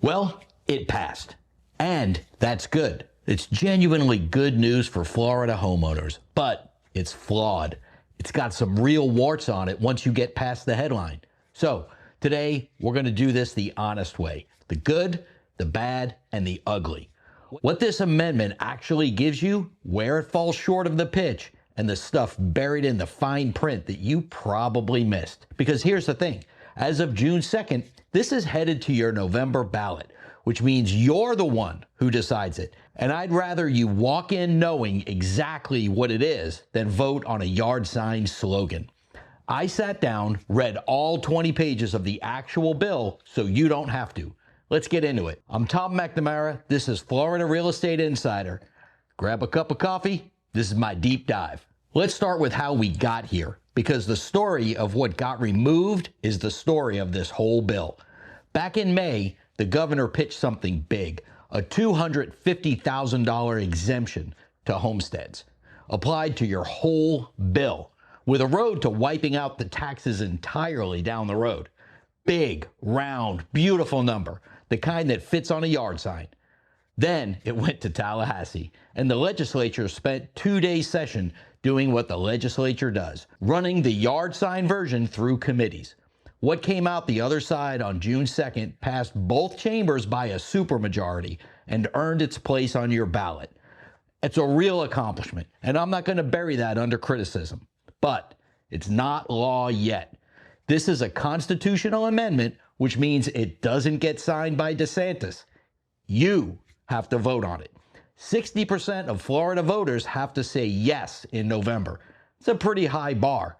Well, it passed. And that's good. It's genuinely good news for Florida homeowners, but it's flawed. It's got some real warts on it once you get past the headline. So today, we're going to do this the honest way. The good, the bad, and the ugly. What this amendment actually gives you, where it falls short of the pitch, and the stuff buried in the fine print that you probably missed. Because here's the thing, as of June 2nd, this is headed to your November ballot, which means you're the one who decides it. And I'd rather you walk in knowing exactly what it is than vote on a yard sign slogan. I sat down, read all 20 pages of the actual bill so you don't have to. Let's get into it. I'm Tom McNamara. This is Florida Real Estate Insider. Grab a cup of coffee. This is my deep dive. Let's start with how we got here, because the story of what got removed is the story of this whole bill. Back in May, the governor pitched something big, a $250,000 exemption to homesteads, applied to your whole bill, with a road to wiping out the taxes entirely down the road. Big, round, beautiful number, the kind that fits on a yard sign. Then it went to Tallahassee, and the legislature spent 2-day session doing what the legislature does, running the yard sign version through committees. What came out the other side on June 2nd passed both chambers by a supermajority and earned its place on your ballot. It's a real accomplishment, and I'm not going to bury that under criticism. But it's not law yet. This is a constitutional amendment, which means it doesn't get signed by DeSantis. You have to vote on it. 60% of Florida voters have to say yes in November. It's a pretty high bar.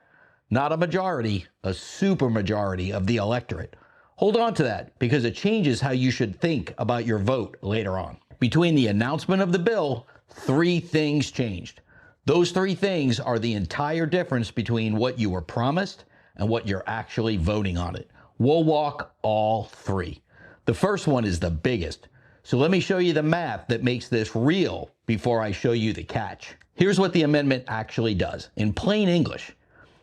Not a majority, a supermajority of the electorate. Hold on to that, because it changes how you should think about your vote later on. Between the announcement of the bill, 3 things changed. Those 3 things are the entire difference between what you were promised and what you're actually voting on it. We'll walk all 3. The first one is the biggest. So let me show you the math that makes this real before I show you the catch. Here's what the amendment actually does. In plain English,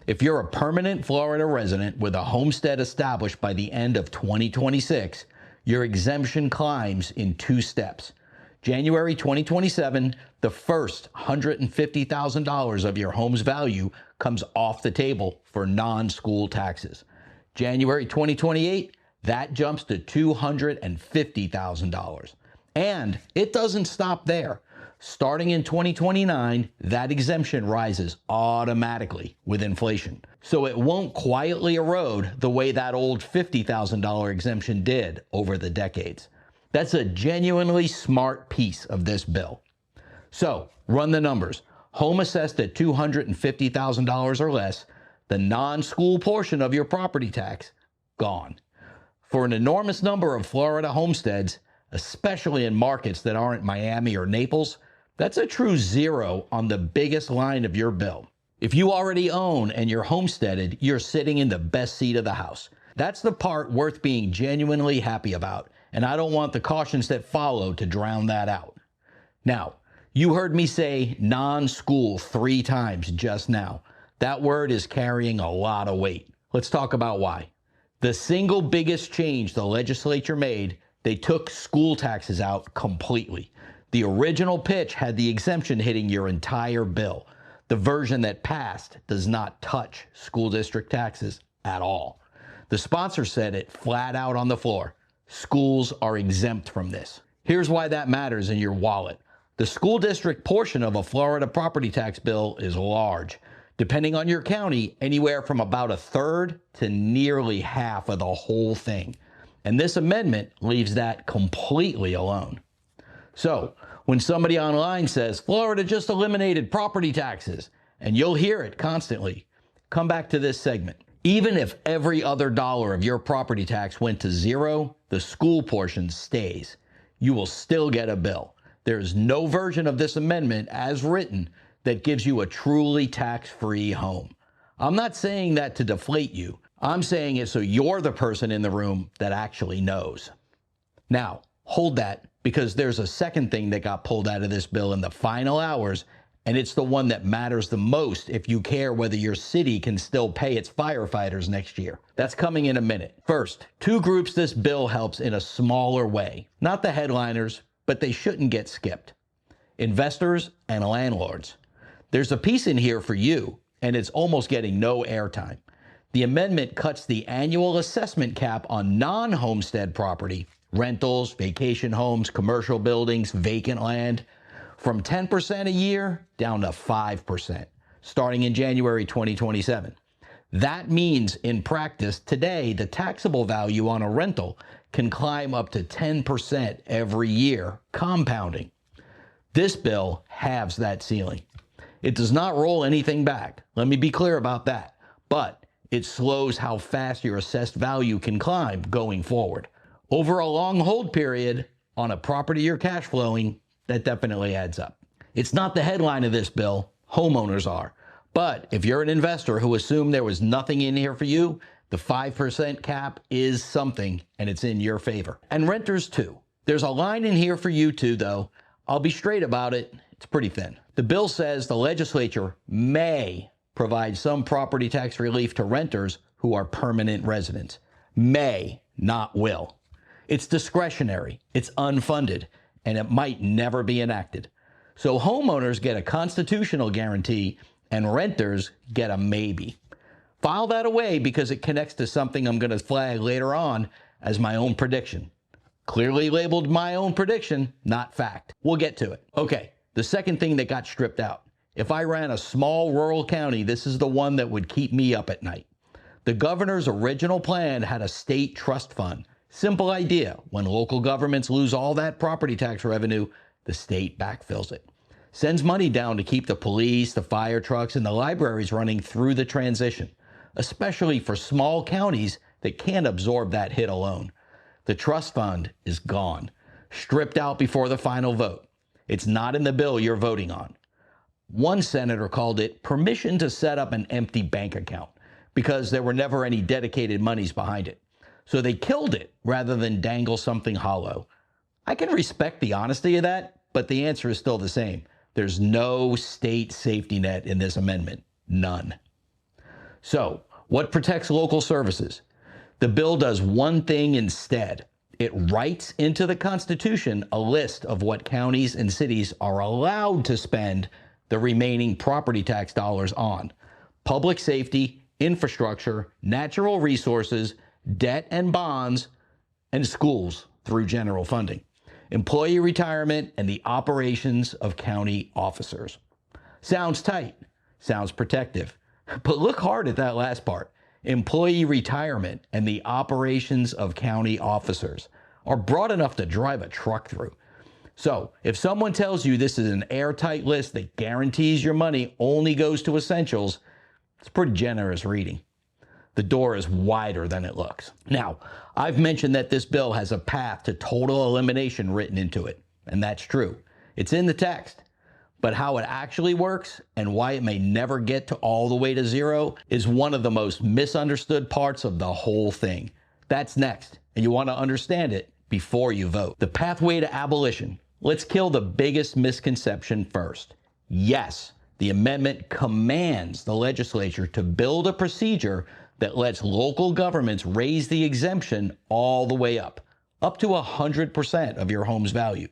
if you're a permanent Florida resident with a homestead established by the end of 2026, your exemption climbs in 2 steps. January 2027, the first $150,000 of your home's value comes off the table for non-school taxes. January 2028, that jumps to $250,000. And it doesn't stop there. Starting in 2029, that exemption rises automatically with inflation. So it won't quietly erode the way that old $50,000 exemption did over the decades. That's a genuinely smart piece of this bill. So run the numbers. Home assessed at $250,000 or less, the non-school portion of your property tax, gone. For an enormous number of Florida homesteads, especially in markets that aren't Miami or Naples, that's a true zero on the biggest line of your bill. If you already own and you're homesteaded, you're sitting in the best seat of the house. That's the part worth being genuinely happy about, and I don't want the cautions that follow to drown that out. Now, you heard me say non-school 3 times just now. That word is carrying a lot of weight. Let's talk about why. The single biggest change the legislature made, they took school taxes out completely. The original pitch had the exemption hitting your entire bill. The version that passed does not touch school district taxes at all. The sponsor said it flat out on the floor. Schools are exempt from this. Here's why that matters in your wallet. The school district portion of a Florida property tax bill is large. Depending on your county, anywhere from about 1/3 to nearly half of the whole thing. And this amendment leaves that completely alone. So when somebody online says, Florida just eliminated property taxes, and you'll hear it constantly, come back to this segment. Even if every other dollar of your property tax went to 0, the school portion stays. You will still get a bill. There is no version of this amendment as written that gives you a truly tax-free home. I'm not saying that to deflate you. I'm saying it so you're the person in the room that actually knows. Now, hold that, because there's a second thing that got pulled out of this bill in the final hours, And it's the one that matters the most if you care whether your city can still pay its firefighters next year. That's coming in a minute. First, two groups this bill helps in a smaller way. Not the headliners, but they shouldn't get skipped. Investors and landlords. There's a piece in here for you, and it's almost getting no airtime. The amendment cuts the annual assessment cap on non-homestead property, rentals, vacation homes, commercial buildings, vacant land, from 10% a year down to 5%, starting in January 2027. That means, in practice, today, the taxable value on a rental can climb up to 10% every year, compounding. This bill halves that ceiling. It does not roll anything back. Let me be clear about that. But it slows how fast your assessed value can climb going forward. Over a long hold period, on a property you're cash flowing, that definitely adds up. It's not the headline of this bill. Homeowners are. But if you're an investor who assumed there was nothing in here for you, the 5% cap is something, and it's in your favor. And renters too. There's a line in here for you too, though. I'll be straight about it. It's pretty thin. The bill says the legislature may provide some property tax relief to renters who are permanent residents. May, not will. It's discretionary. It's unfunded, and it might never be enacted. So homeowners get a constitutional guarantee and renters get a maybe. File that away because it connects to something I'm going to flag later on as my own prediction. Clearly labeled my own prediction, not fact. We'll get to it. Okay, the second thing that got stripped out. If I ran a small rural county, this is the one that would keep me up at night. The governor's original plan had a state trust fund. Simple idea. When local governments lose all that property tax revenue, the state backfills it. Sends money down to keep the police, the fire trucks, and the libraries running through the transition, especially for small counties that can't absorb that hit alone. The trust fund is gone, stripped out before the final vote. It's not in the bill you're voting on. One senator called it permission to set up an empty bank account because there were never any dedicated monies behind it. So they killed it rather than dangle something hollow. I can respect the honesty of that, but the answer is still the same. There's no state safety net in this amendment. None. So, what protects local services? The bill does one thing instead. It writes into the Constitution a list of what counties and cities are allowed to spend the remaining property tax dollars on: public safety, infrastructure, natural resources, debt and bonds, and schools through general funding, employee retirement, and the operations of county officers. Sounds tight, sounds protective, but look hard at that last part. Employee retirement and the operations of county officers are broad enough to drive a truck through. So if someone tells you this is an airtight list that guarantees your money only goes to essentials, it's pretty generous reading. The door is wider than it looks. Now, I've mentioned that this bill has a path to total elimination written into it, and that's true. It's in the text, but how it actually works and why it may never get to all the way to zero is one of the most misunderstood parts of the whole thing. That's next, and you want to understand it before you vote. The pathway to abolition. Let's kill the biggest misconception first. Yes, the amendment commands the legislature to build a procedure that lets local governments raise the exemption all the way up to 100% of your home's value.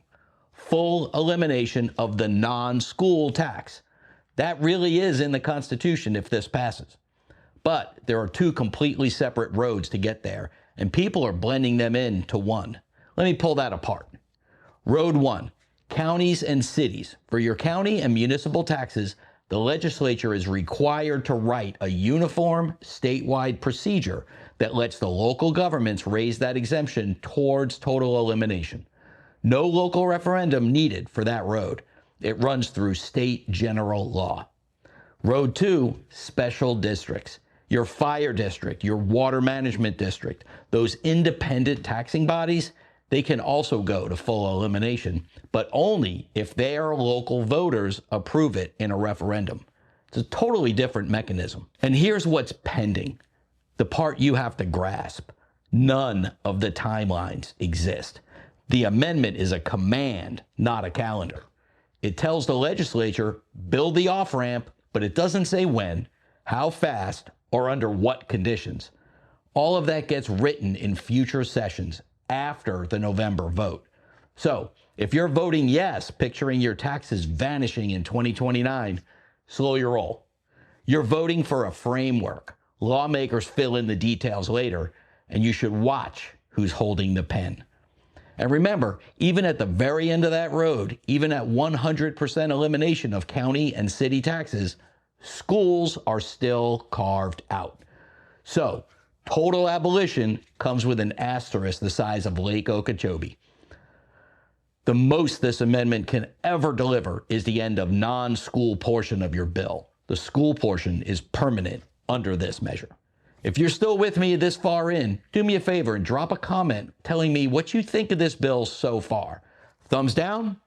Full elimination of the non-school tax. That really is in the Constitution if this passes. But there are two completely separate roads to get there, and people are blending them into one. Let me pull that apart. Road 1, counties and cities. For your county and municipal taxes, the legislature is required to write a uniform statewide procedure that lets the local governments raise that exemption towards total elimination. No local referendum needed for that road. It runs through state general law. Road 2, special districts. Your fire district, your water management district, those independent taxing bodies, they can also go to full elimination, but only if their local voters approve it in a referendum. It's a totally different mechanism. And here's what's pending, the part you have to grasp. None of the timelines exist. The amendment is a command, not a calendar. It tells the legislature, build the off-ramp, but it doesn't say when, how fast, or under what conditions. All of that gets written in future sessions after the November vote. So if you're voting yes, picturing your taxes vanishing in 2029, slow your roll. You're voting for a framework. Lawmakers fill in the details later, and you should watch who's holding the pen. And remember, even at the very end of that road, even at 100% elimination of county and city taxes, schools are still carved out. So, total abolition comes with an asterisk the size of Lake Okeechobee. The most this amendment can ever deliver is the end of non-school portion of your bill. The school portion is permanent under this measure. If you're still with me this far in, do me a favor and drop a comment telling me what you think of this bill so far. Thumbs down,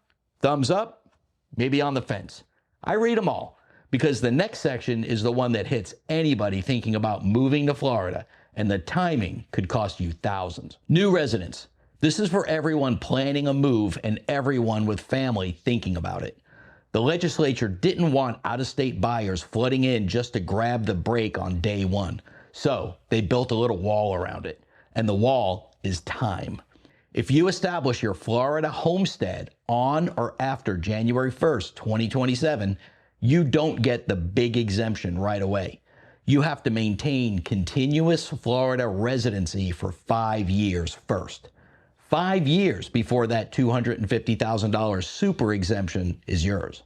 thumbs up, maybe on the fence. I read them all because the next section is the one that hits anybody thinking about moving to Florida, and the timing could cost you thousands. New residents. This is for everyone planning a move and everyone with family thinking about it. The legislature didn't want out-of-state buyers flooding in just to grab the break on day one. So they built a little wall around it, and the wall is time. If you establish your Florida homestead on or after January 1st, 2027, you don't get the big exemption right away. You have to maintain continuous Florida residency for 5 years first. 5 years before that $250,000 super exemption is yours.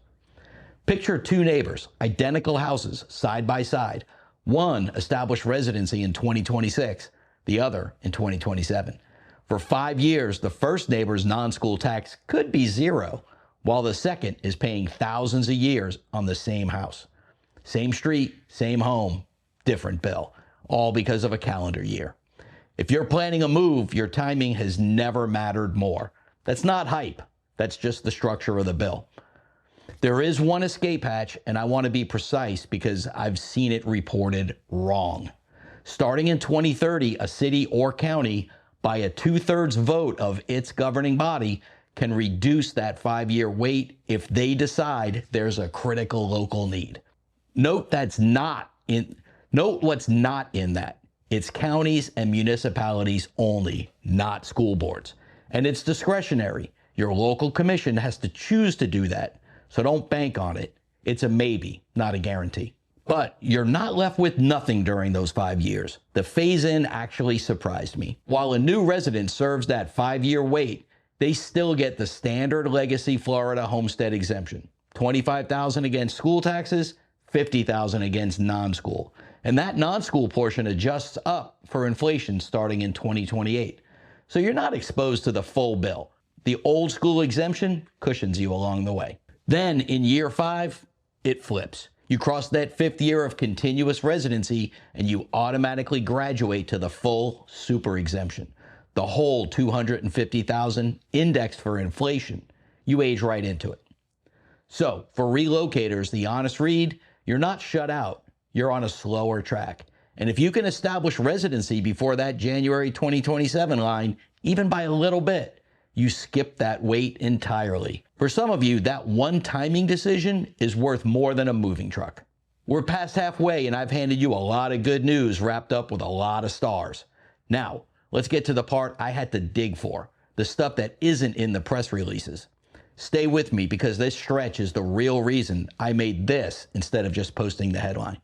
Picture two neighbors, identical houses, side by side. One established residency in 2026, the other in 2027. For 5 years, the first neighbor's non-school tax could be zero, while the second is paying thousands of years on the same house. Same street, same home, different bill, all because of a calendar year. If you're planning a move, your timing has never mattered more. That's not hype. That's just the structure of the bill. There is one escape hatch, and I want to be precise because I've seen it reported wrong. Starting in 2030, a city or county, by a 2/3 vote of its governing body, can reduce that 5-year wait if they decide there's a critical local need. Note what's not in that. It's counties and municipalities only, not school boards. And it's discretionary. Your local commission has to choose to do that. So don't bank on it. It's a maybe, not a guarantee. But you're not left with nothing during those 5 years. The phase-in actually surprised me. While a new resident serves that 5-year wait, they still get the standard legacy Florida homestead exemption. $25,000 against school taxes, $50,000 against non-school. And that non-school portion adjusts up for inflation starting in 2028. So you're not exposed to the full bill. The old school exemption cushions you along the way. Then in year 5, it flips. You cross that 5th year of continuous residency and you automatically graduate to the full super exemption. The whole $250,000 indexed for inflation. You age right into it. So for relocators, the honest read, you're not shut out. You're on a slower track. And if you can establish residency before that January 2027 line, even by a little bit, you skip that wait entirely. For some of you, that one timing decision is worth more than a moving truck. We're past halfway, and I've handed you a lot of good news wrapped up with a lot of stars. Now, let's get to the part I had to dig for, the stuff that isn't in the press releases. Stay with me because this stretch is the real reason I made this instead of just posting the headline.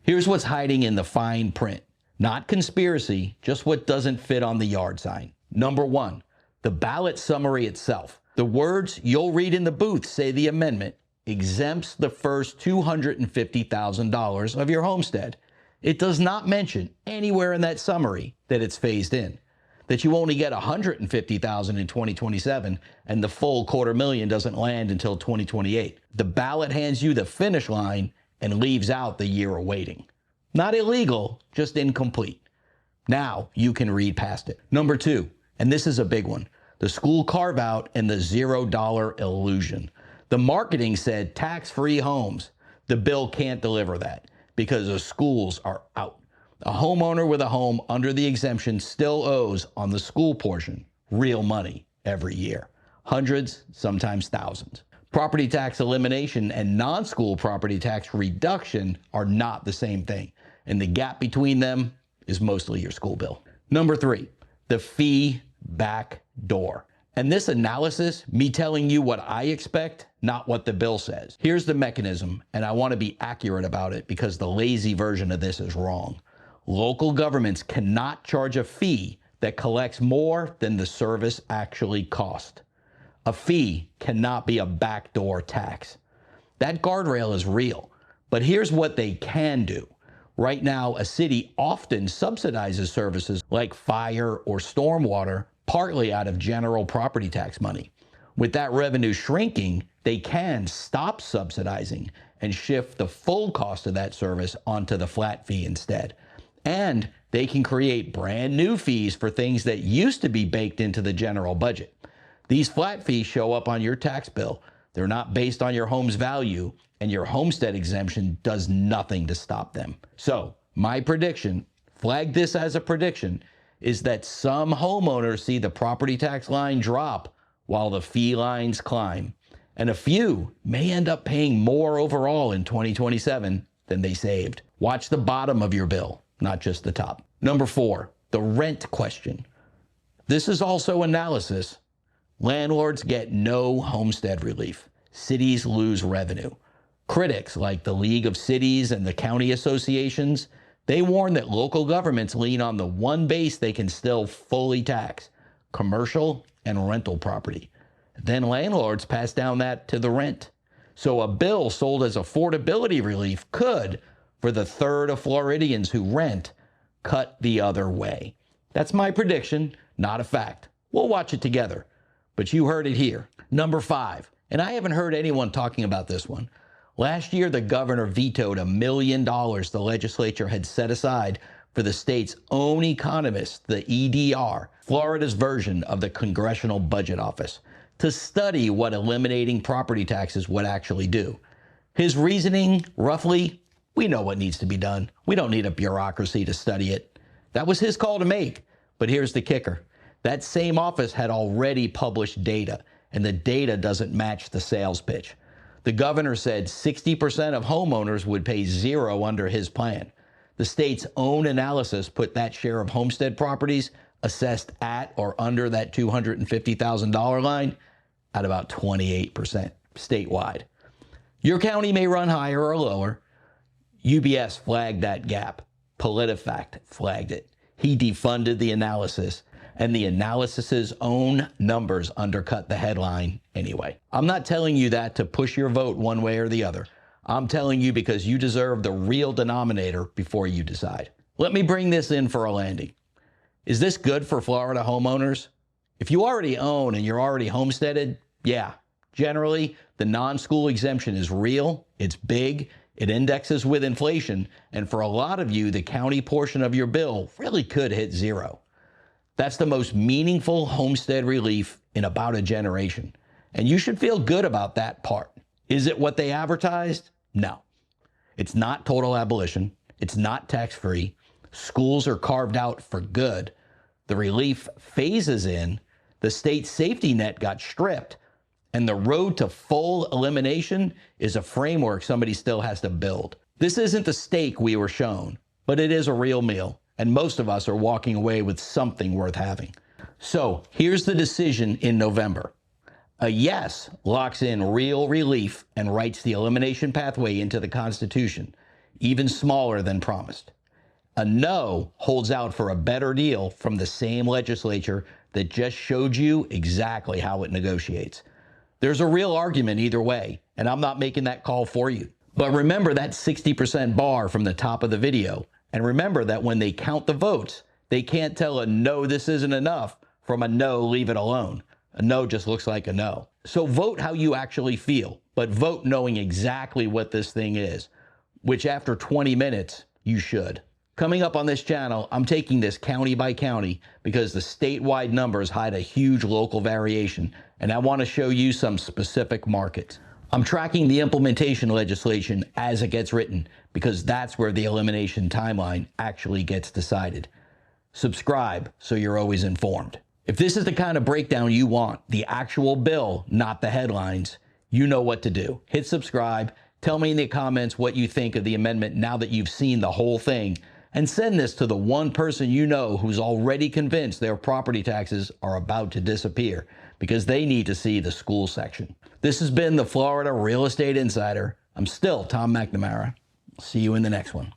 Here's what's hiding in the fine print. Not conspiracy, just what doesn't fit on the yard sign. Number 1, the ballot summary itself. The words you'll read in the booth say the amendment exempts the first $250,000 of your homestead. It does not mention anywhere in that summary that it's phased in, that you only get $150,000 in 2027 and the full $250,000 doesn't land until 2028. The ballot hands you the finish line and leaves out the year of waiting. Not illegal, just incomplete. Now you can read past it. Number 2, and this is a big one, the school carve-out and the $0 illusion. The marketing said tax-free homes. The bill can't deliver that because the schools are out. A homeowner with a home under the exemption still owes on the school portion real money every year. Hundreds, sometimes thousands. Property tax elimination and non-school property tax reduction are not the same thing, and the gap between them is mostly your school bill. Number 3, the fee back door. And this analysis, me telling you what I expect, not what the bill says. Here's the mechanism, and I want to be accurate about it because the lazy version of this is wrong. Local governments cannot charge a fee that collects more than the service actually cost. A fee cannot be a backdoor tax. That guardrail is real, but here's what they can do. Right now, a city often subsidizes services like fire or stormwater partly out of general property tax money. With that revenue shrinking, they can stop subsidizing and shift the full cost of that service onto the flat fee instead. And they can create brand new fees for things that used to be baked into the general budget. These flat fees show up on your tax bill. They're not based on your home's value, and your homestead exemption does nothing to stop them. So my prediction, flag this as a prediction, is that some homeowners see the property tax line drop while the fee lines climb. And a few may end up paying more overall in 2027 than they saved. Watch the bottom of your bill, not just the top. Number 4, the rent question. This is also analysis. Landlords get no homestead relief. Cities lose revenue. Critics like the League of Cities and the county associations, they warn that local governments lean on the one base they can still fully tax: commercial and rental property. Then landlords pass down that to the rent. So a bill sold as affordability relief could, for the third of Floridians who rent, cut the other way. That's my prediction, not a fact. We'll watch it together, but you heard it here. Number 5, and I haven't heard anyone talking about this one. Last year, the governor vetoed $1 million the legislature had set aside for the state's own economist, the EDR, Florida's version of the Congressional Budget Office, to study what eliminating property taxes would actually do. His reasoning, roughly, we know what needs to be done. We don't need a bureaucracy to study it. That was his call to make. But here's the kicker. That same office had already published data, and the data doesn't match the sales pitch. The governor said 60% of homeowners would pay zero under his plan. The state's own analysis put that share of homestead properties assessed at or under that $250,000 line at about 28% statewide. Your county may run higher or lower. UBS flagged that gap. PolitiFact flagged it. He defunded the analysis, and the analysis's own numbers undercut the headline anyway. I'm not telling you that to push your vote one way or the other. I'm telling you because you deserve the real denominator before you decide. Let me bring this in for a landing. Is this good for Florida homeowners? If you already own and you're already homesteaded, yeah. Generally, the non-school exemption is real, it's big, it indexes with inflation, and for a lot of you, the county portion of your bill really could hit zero. That's the most meaningful homestead relief in about a generation, and you should feel good about that part. Is it what they advertised? No. It's not total abolition. It's not tax-free. Schools are carved out for good. The relief phases in. The state safety net got stripped. And the road to full elimination is a framework somebody still has to build. This isn't the steak we were shown, but it is a real meal. And most of us are walking away with something worth having. So here's the decision in November. A yes locks in real relief and writes the elimination pathway into the Constitution, even smaller than promised. A no holds out for a better deal from the same legislature that just showed you exactly how it negotiates. There's a real argument either way, and I'm not making that call for you. But remember that 60% bar from the top of the video. And remember that when they count the votes, they can't tell a no, this isn't enough from a no, leave it alone. A no just looks like a no. So vote how you actually feel, but vote knowing exactly what this thing is, which after 20 minutes, you should. Coming up on this channel, I'm taking this county by county because the statewide numbers hide a huge local variation, and I want to show you some specific markets. I'm tracking the implementation legislation as it gets written because that's where the elimination timeline actually gets decided. Subscribe so you're always informed. If this is the kind of breakdown you want, the actual bill, not the headlines, You know what to do. Hit subscribe. Tell me in the comments what you think of the amendment now that you've seen the whole thing. And send this to the one person you know who's already convinced their property taxes are about to disappear because they need to see the school section. This has been the Florida Real Estate Insider. I'm still Tom McNamara. See you in the next one.